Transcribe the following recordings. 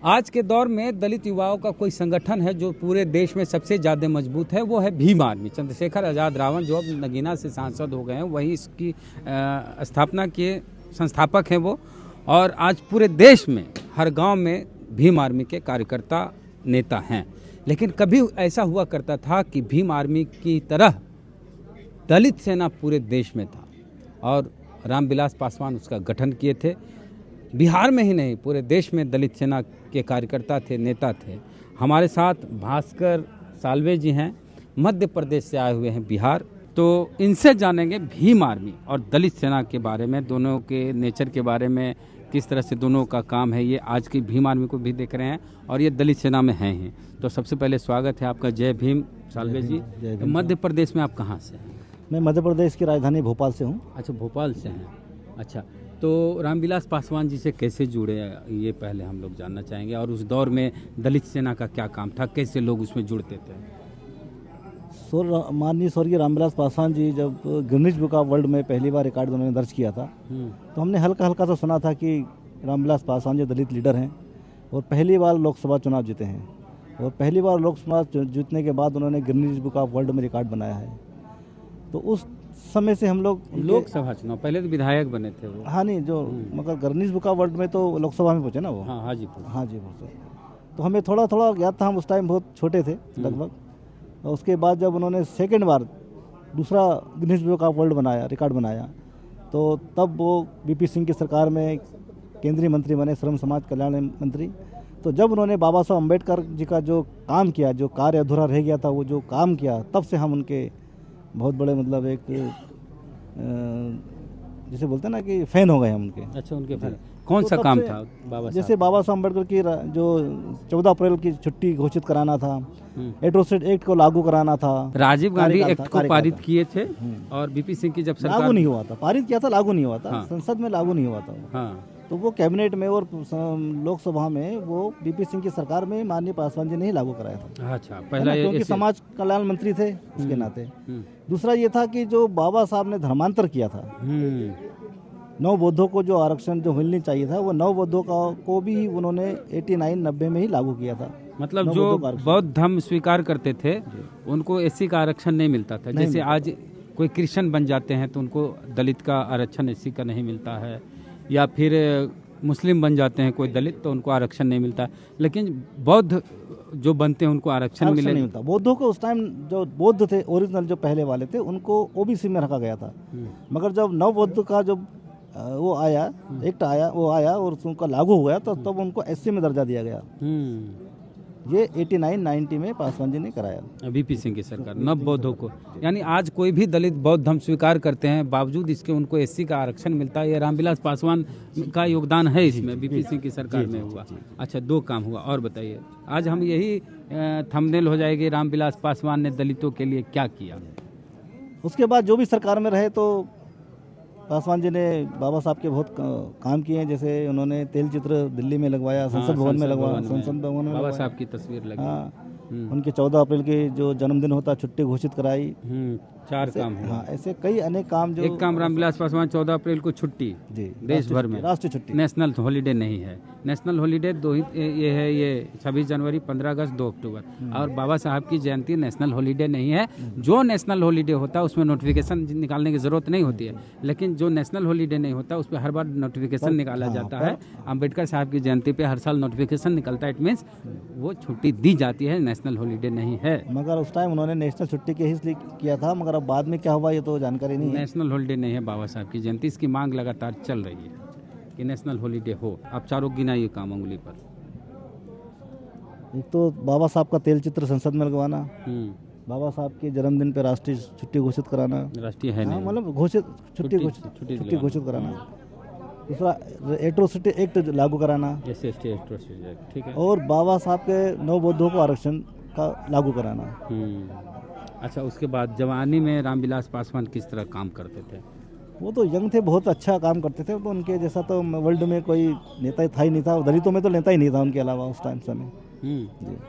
आज के दौर में दलित युवाओं का कोई संगठन है जो पूरे देश में सबसे ज़्यादा मजबूत है, वो है भीम आर्मी। चंद्रशेखर आज़ाद रावण जो अब नगीना से सांसद हो गए हैं, वही इसकी स्थापना के संस्थापक हैं वो। और आज पूरे देश में हर गांव में भीम आर्मी के कार्यकर्ता नेता हैं। लेकिन कभी ऐसा हुआ करता था कि भीम आर्मी की तरह दलित सेना पूरे देश में था और रामविलास पासवान उसका गठन किए थे। बिहार में ही नहीं, पूरे देश में दलित सेना के कार्यकर्ता थे, नेता थे। हमारे साथ भास्कर साल्वे जी हैं, मध्य प्रदेश से आए हुए हैं बिहार। तो इनसे जानेंगे भीम आर्मी और दलित सेना के बारे में, दोनों के नेचर के बारे में, किस तरह से दोनों का काम है। ये आज की भीम आर्मी को भी देख रहे हैं और ये दलित सेना में हैं ही। तो सबसे पहले स्वागत है आपका। जय भीम साल्वे जी। मध्य प्रदेश में आप कहाँ से हैं? मैं मध्य प्रदेश की राजधानी भोपाल से हूँ। अच्छा, भोपाल से हैं। अच्छा, तो रामविलास पासवान जी से कैसे जुड़े, ये पहले हम लोग जानना चाहेंगे। और उस दौर में दलित सेना का क्या काम था, कैसे लोग उसमें जुड़ते थे? माननीय स्वर्गीय रामविलास पासवान जी जब गिनीज बुक ऑफ वर्ल्ड में पहली बार रिकॉर्ड उन्होंने दर्ज किया था, तो हमने हल्का हल्का तो सुना था कि रामविलास पासवान जी दलित लीडर हैं और पहली बार लोकसभा चुनाव जीते हैं। और पहली बार लोकसभा जीतने के बाद उन्होंने गिनीज बुक ऑफ वर्ल्ड में रिकॉर्ड बनाया है। तो उस समय से हम लोग लोकसभा चुनाव, पहले तो विधायक बने थे वो। हाँ नहीं, जो मगर गिनीज बुक ऑफ वर्ल्ड में तो लोकसभा में पहुंचे ना वो। हाँ, हाजीपुर से। तो हमें थोड़ा थोड़ा याद था, हम उस टाइम बहुत छोटे थे लगभग। और उसके बाद जब उन्होंने सेकेंड बार दूसरा Guinness book of world record बनाया, तो तब वो बीपी सिंह की सरकार में केंद्रीय मंत्री बने, श्रम समाज कल्याण मंत्री। तो जब उन्होंने बाबा साहब अम्बेडकर जी का जो काम किया, जो कार्य अधूरा रह गया था, वो जो काम किया, तब से हम उनके बहुत बड़े मतलब एक जैसे बोलते हैं ना कि फैन हो गए हम उनके। अच्छा, उनके फैन। कौन सा काम था बाबा? जैसे बाबा साहब अम्बेडकर की जो 14 अप्रैल की छुट्टी घोषित कराना था, एट्रोसिटी एक्ट को लागू कराना था, राजीव गांधी एक्ट को पारित किए थे। और बीपी सिंह की जब सरकार लागू नहीं हुआ था, पारित किया था, लागू नहीं हुआ था। संसद में लागू नहीं हुआ था। तो वो कैबिनेट में और लोकसभा में वो बीपी सिंह की सरकार में माननीय पासवान जी ने ही लागू कराया था। अच्छा, पहला क्योंकि समाज कल्याण मंत्री थे उसके नाते। दूसरा ये था कि जो बाबा साहब ने धर्मांतर किया था, नव बौद्धों को जो आरक्षण जो मिलनी चाहिए था, वो नव बौद्धों को भी उन्होंने 89-90 में ही लागू किया था। मतलब जो बौद्ध धर्म स्वीकार करते थे उनको एससी का आरक्षण नहीं मिलता था। जैसे आज कोई क्रिश्चियन बन जाते हैं तो उनको दलित का आरक्षण एससी का नहीं मिलता है, या फिर मुस्लिम बन जाते हैं कोई दलित तो उनको आरक्षण नहीं मिलता। लेकिन बौद्ध जो बनते हैं उनको आरक्षण नहीं मिलता। बौद्धों को उस टाइम जो बौद्ध थे ओरिजिनल जो पहले वाले थे, उनको ओबीसी में रखा गया था। मगर जब नव बौद्ध का जब वो आया, एक्ट आया, वो आया और उनका लागू हुआ, तो तब उनको एससी में दर्जा दिया गया। ये 89-90 में पासवान जी ने कराया, बीपी सिंह की सरकार, नव बौद्धों को। यानी आज कोई भी दलित बौद्ध धर्म स्वीकार करते हैं, बावजूद इसके उनको एससी का आरक्षण मिलता है। ये रामविलास पासवान का योगदान है इसमें, बीपी सिंह की सरकार में हुआ। अच्छा, 2 काम हुआ। और बताइए, आज हम यही थंबनेल हो जाएगी, रामविलास पासवान ने दलितों के लिए क्या किया। उसके बाद जो भी सरकार में रहे, तो पासवान जी ने बाबा साहब के बहुत काम किए हैं। जैसे उन्होंने तेल चित्र दिल्ली में लगवाया, संसद भवन में लगवाया, संसद भवन में बाबा साहब की तस्वीर लगी। उनके 14 अप्रैल के जो जन्मदिन होता, छुट्टी घोषित कराई। 4 काम हुआ। हाँ, ऐसे कई अनेक काम। जो एक काम, रामविलास पासवान 14 अप्रैल को छुट्टी देश भर में, राष्ट्रीय छुट्टी, नेशनल हॉलीडे नहीं है। नेशनल हॉलीडे दो ही ये है, ये 26 जनवरी, 15 अगस्त, 2 अक्टूबर। और बाबा साहब की जयंती नेशनल हॉलीडे नहीं है। जो नेशनल हॉलीडे होता है उसमें नोटिफिकेशन निकालने की जरूरत नहीं होती है, लेकिन जो नेशनल हॉलीडे नहीं होता उस पर हर बार नोटिफिकेशन निकाला जाता है। अम्बेडकर साहब की जयंती पे हर साल नोटिफिकेशन निकलता है। इट मीन्स वो छुट्टी दी जाती है, नेशनल हॉलीडे नहीं है। मगर उस टाइम उन्होंने नेशनल छुट्टी के ही किया था, मगर अब बाद में क्या हुआ ये तो जानकारी नहीं है। नेशनल हॉलीडे नहीं है बाबा साहब की जयंती, इसकी मांग लगातार चल रही है कि नेशनल हॉलीडे हो। आप चारों गिनाइए काम उंगली पर। एक तो बाबा साहब का तेल चित्र संसद में लगवाना, बाबा साहब के जन्मदिन पे राष्ट्रीय छुट्टी घोषित कराना, राष्ट्रीय है नहीं, मतलब छुट्टी घोषित कराना। दूसरा, एट्रोसिटी एक्ट लागू कराना, ठीक है। और बाबा साहब के नव बौद्धों को आरक्षण का लागू कराना। अच्छा, उसके बाद जवानी में रामविलास पासवान किस तरह काम करते थे? वो तो यंग थे, बहुत अच्छा काम करते थे। तो उनके जैसा तो वर्ल्ड में कोई नेता था ही नहीं था, दलितों में तो नेता ही नहीं था उनके अलावा उस टाइम समय।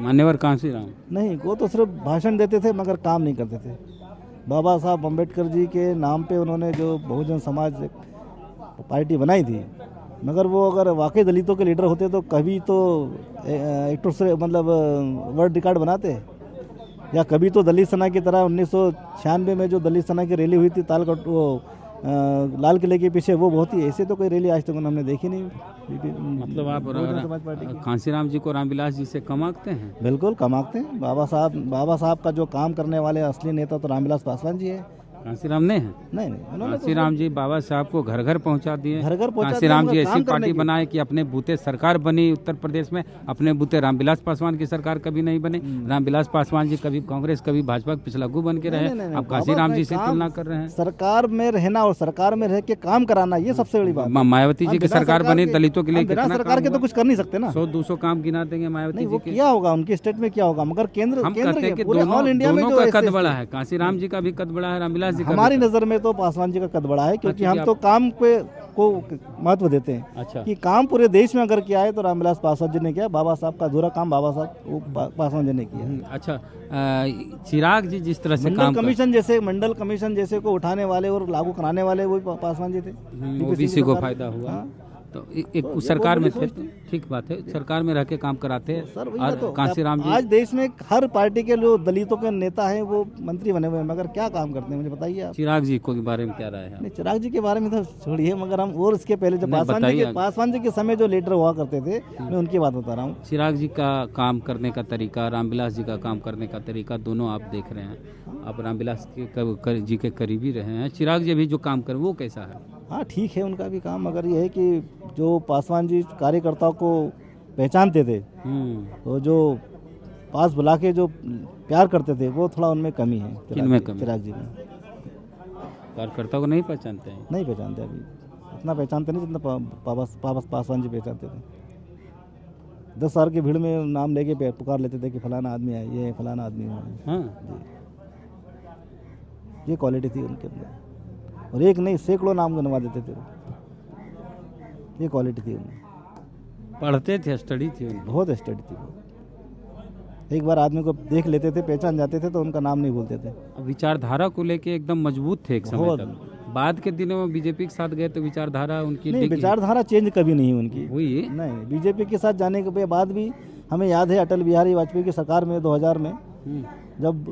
मान्यवर कांसी राम नहीं, वो तो सिर्फ भाषण देते थे मगर काम नहीं करते थे। बाबा साहब अम्बेडकर जी के नाम पे उन्होंने जो बहुजन समाज पार्टी बनाई थी, मगर वो अगर वाकई दलितों के लीडर होते तो कभी तो एक से मतलब वर्ल्ड रिकॉर्ड बनाते, या कभी तो दलित सेना की तरह 1996 में जो दलित सेना की रैली हुई थी तालकट वो लाल किले के पीछे, वो बहुत ही, ऐसे तो कोई रैली आज तक हमने देखी नहीं। मतलब आप कांसीराम जी को रामविलास जी से कम आंकते हैं? बिल्कुल कम आंकते हैं। बाबा साहब का जो काम करने वाले असली नेता तो रामविलास पासवान जी है। कांसीराम ने है? नहीं, कांसीराम जी बाबा साहब को घर घर पहुंचा दिए। घर घर पहुंचा कांसीराम जी ऐसी पार्टी बनाए कि अपने बूते सरकार बनी उत्तर प्रदेश में, अपने बूते रामविलास पासवान की सरकार कभी नहीं बनी। रामविलास पासवान जी कभी कांग्रेस कभी भाजपा के पिछलागू बन के रहे, अब कांसीराम जी से तुलना कर रहे हैं। सरकार में रहना और सरकार में रह के काम कराना, ये सबसे बड़ी बात। मायावती जी की सरकार बनी दलितों के लिए, बिना सरकार के तो कुछ कर नहीं सकते ना। 100-200 काम गिना देंगे मायावती जी के। क्या होगा उनके स्टेट में, क्या होगा? मगर केंद्र हम कहते हैं कि दोनों का कद बड़ा है, कांसीराम जी का भी कद बड़ा है, रामविलास जी का। हमारी नजर में तो पासवान जी का कद बड़ा है, क्योंकि हम तो काम को महत्व देते हैं। अच्छा, कि काम पूरे देश में अगर किया है तो रामविलास पासवान जी ने किया, बाबा साहब का अधूरा काम बाबा साहब पासवान जी ने किया। अच्छा, चिराग जी जिस तरह से मंडल कमीशन जैसे को उठाने वाले और लागू कराने वाले वो पासवान जी थे। ओबीसी को फायदा हुआ तो एक सरकार में थे, ठीक बात है, सरकार में रह के काम कराते हैं। और कांसीराम जी आज देश में हर पार्टी के जो दलितों के नेता हैं वो मंत्री बने हुए हैं, मगर क्या काम करते हैं मुझे बताइए आप। चिराग जी को के बारे में क्या राय है? नहीं, चिराग जी के बारे में तो छोड़िए, मगर हम और इसके पहले जो पासवान जी के समय जो लीडर हुआ करते थे, मैं उनकी बात बता रहा हूँ। चिराग जी का काम करने का तरीका, रामविलास जी का काम करने का तरीका, दोनों आप देख रहे हैं। आप रामविलास जी के करीबी रहे हैं, चिराग जी भी जो काम कर वो कैसा है? हाँ ठीक है उनका भी काम, मगर ये है कि जो पासवान जी कार्यकर्ताओं को पहचानते थे, तो जो पास बुला के जो प्यार करते थे, वो थोड़ा उनमें कमी है। चिराग जी में कार्यकर्ताओं को नहीं पहचानते हैं? नहीं पहचानते, अभी इतना पहचानते नहीं जितना पासवान जी पहचानते थे। 10 साल की भीड़ में नाम लेके पुकार लेते थे कि फलाना आदमी है, ये फलाना आदमी है। हाँ, ये क्वालिटी थी उनके अंदर, और एक नहीं सैकड़ों नाम गिनवा देते थे, ये क्वालिटी थी उनमें। पढ़ते थे, स्टडी थी उनकी, बहुत स्टडी थी। एक बार आदमी को देख लेते थे, पहचान जाते थे, तो उनका नाम नहीं भूलते थे। विचारधारा को लेके एकदम मजबूत थे एक समय तक। बाद के दिनों में बीजेपी के साथ गए तो विचारधारा उनकी नहीं, विचारधारा चेंज कभी नहीं हुई हुई नहीं। बीजेपी के साथ जाने के बाद भी हमें याद है अटल बिहारी वाजपेयी की सरकार में 2000 में जब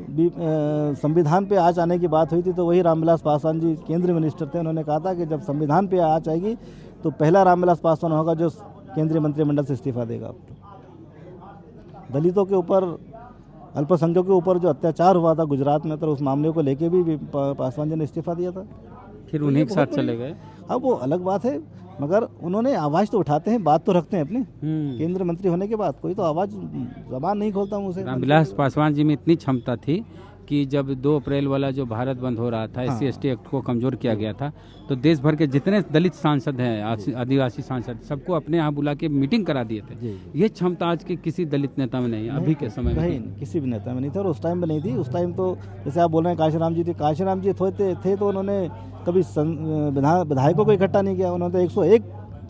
संविधान पे आँच आने की बात हुई थी, तो वही रामविलास पासवान जी केंद्रीय मिनिस्टर थे। उन्होंने कहा था कि जब संविधान पे आँच आएगी तो पहला रामविलास पासवान होगा जो केंद्रीय मंत्रिमंडल से इस्तीफा देगा। दलितों के ऊपर, अल्पसंख्यकों के ऊपर जो अत्याचार हुआ था गुजरात में, तो उस मामले को लेके भी पासवान जी ने इस्तीफा दिया था। फिर उन्हीं के साथ चले गए। अब वो अलग बात है, मगर उन्होंने आवाज़ तो उठाते हैं, बात तो रखते हैं अपने। केंद्रीय मंत्री होने के बाद कोई तो आवाज़, जबान नहीं खोलता मुझे। रामविलास पासवान जी में इतनी क्षमता थी कि जब 2 अप्रैल वाला जो भारत बंद हो रहा था, SC/ST एक्ट को कमजोर किया गया था, तो देश भर के जितने दलित सांसद हैं, आदिवासी सांसद, सबको अपने यहाँ बुला के मीटिंग करा दिए थे। ये क्षमता आज के किसी दलित नेता में नहीं है, अभी के समय में किसी भी नेता में नहीं था, और उस टाइम में नहीं थी। उस टाइम तो जैसे आप बोल रहे हैं कांशीराम जी थे, कांशीराम जी थे तो उन्होंने कभी विधायकों को इकट्ठा नहीं किया। उन्होंने तो 101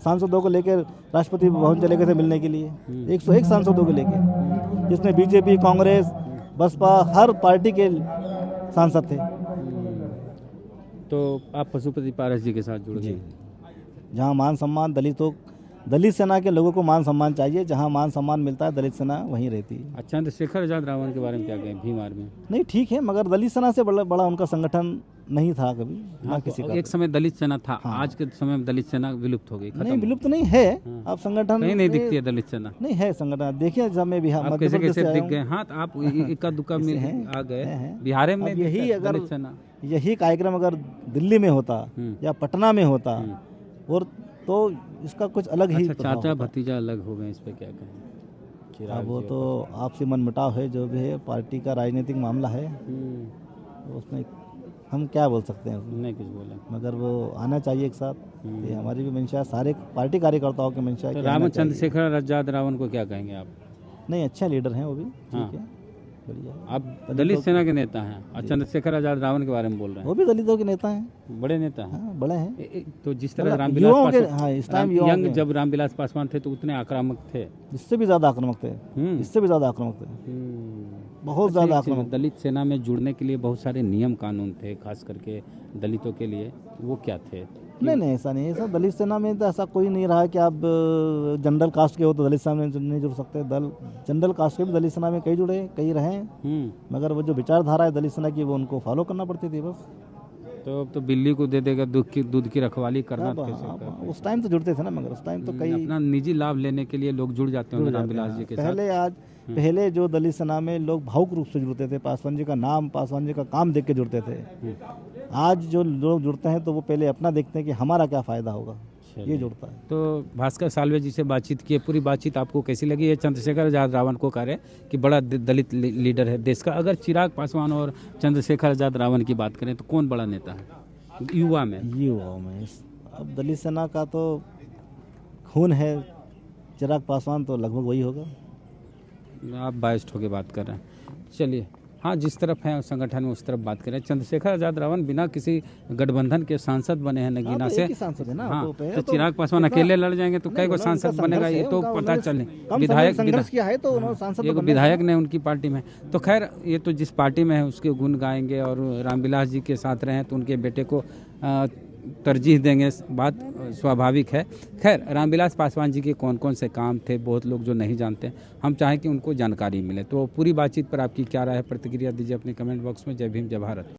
सांसदों को लेकर राष्ट्रपति भवन चले गए थे मिलने के लिए, 101 सांसदों को लेकर, जिसमें बीजेपी, कांग्रेस, बसपा, हर पार्टी के सांसद थे। तो आप पशुपति पारस जी के साथ जुड़ गए। जहाँ मान सम्मान दलित सेना के लोगों को मान सम्मान चाहिए, जहाँ मान सम्मान मिलता है दलित सेना वहीं रहती है। अच्छा, चंद्रशेखर आजाद रावण के बारे में क्या कहें? भीम आर्मी नहीं ठीक है, मगर दलित सेना से बड़ा उनका संगठन नहीं था कभी। हाँ, किसी का एक समय दलित सेना था। हाँ। आज के समय में दलित सेना विलुप्त हो गई। नहीं, विलुप्त नहीं है। हाँ। आप संगठन नहीं दिखती है दलित सेना। नहीं है संगठन, देखिए जब मैं बिहार कैसे दिख गए। हाँ, तो आप इक्का दुक्का में आ गए। बिहार में यही अगर यही कार्यक्रम अगर दिल्ली में होता या पटना में होता, और तो इसका कुछ अलग ही। चाचा भतीजा अलग हो गए, इस पे क्या कहें? अब वो तो आपसी मनमुटाव है, जो भी है पार्टी का राजनीतिक मामला है, उसमें हम क्या बोल सकते हैं? नहीं कुछ बोले, मगर वो आना चाहिए एक साथ। ये हमारी भी मंशा, सारे पार्टी कार्यकर्ताओं की मंशा है। तो चंद्रशेखर आजाद रावण को क्या कहेंगे आप? नहीं, अच्छे लीडर हैं वो भी। ठीक है, बढ़िया। आप दलित सेना के नेता हैं और चंद्रशेखर आजाद रावण के बारे में बोल रहे हैं। वो भी दलितों के नेता हैं, बड़े नेता हैं। हाँ, बड़े हैं। तो जिस तरह जब रामविलास पासवान थे तो उतने आक्रामक थे, इससे भी ज्यादा आक्रामक थे, इससे भी ज्यादा आक्रामक थे, बहुत ज़्यादा एक चीज़, आक्रामक। दलित सेना में जुड़ने के लिए बहुत सारे नियम कानून थे, खास करके दलितों के लिए, वो क्या थे? नहीं, ऐसा नहीं है सर। दलित सेना में तो ऐसा कोई नहीं रहा है कि आप जनरल कास्ट के हो तो दलित सेना में नहीं जुड़ सकते। जनरल कास्ट के भी दलित सेना में कई जुड़े, कई रहे हैं, मगर वो जो विचारधारा है दलित सेना की वो उनको फॉलो करना पड़ती थी बस। तो अब तो बिल्ली को दे देगा दूध की रखवाली करना अब कैसे हाँ, कर? उस टाइम तो जुड़ते थे ना, मगर उस टाइम तो कई अपना निजी लाभ लेने के लिए लोग जुड़ जाते होंगे रामविलास जी के साथ। पहले जो दलित सेना में लोग भावुक रूप से जुड़ते थे, पासवान जी का नाम, पासवान जी का काम देख के जुड़ते थे। आज जो लोग जुड़ते हैं तो वो पहले अपना देखते हैं कि हमारा क्या फ़ायदा होगा, ये जुड़ता है। तो भास्कर साल्वे जी से बातचीत की, पूरी बातचीत आपको कैसी लगी? ये चंद्रशेखर आजाद रावण को कह रहे कि बड़ा दलित लीडर है देश का। अगर चिराग पासवान और चंद्रशेखर आजाद रावण की बात करें तो कौन बड़ा नेता है युवाओं में? अब दलित सेना का तो खून है, चिराग पासवान तो लगभग वही होगा। आप बाइस्ड होकर बात कर रहे हैं। चलिए, हाँ, जिस तरफ है संगठन में उस तरफ बात करें। चंद्रशेखर आजाद रावण बिना किसी गठबंधन के सांसद बने हैं नगीना से। सांसद है ना, हाँ, तो चिराग पासवान अकेले लड़ जाएंगे तो कई को सांसद बनेगा, ये तो पता चले। विधायक विधायक ने उनकी पार्टी में। तो खैर, ये तो जिस पार्टी में है उसके गुण गाएंगे और रामविलास जी के साथ रहे तो उनके बेटे को तरजीह देंगे, बात स्वाभाविक है। खैर, रामविलास पासवान जी के कौन कौन से काम थे बहुत लोग जो नहीं जानते, हम चाहें कि उनको जानकारी मिले। तो पूरी बातचीत पर आपकी क्या राय है, प्रतिक्रिया दीजिए अपने कमेंट बॉक्स में। जय भीम, जय भारत।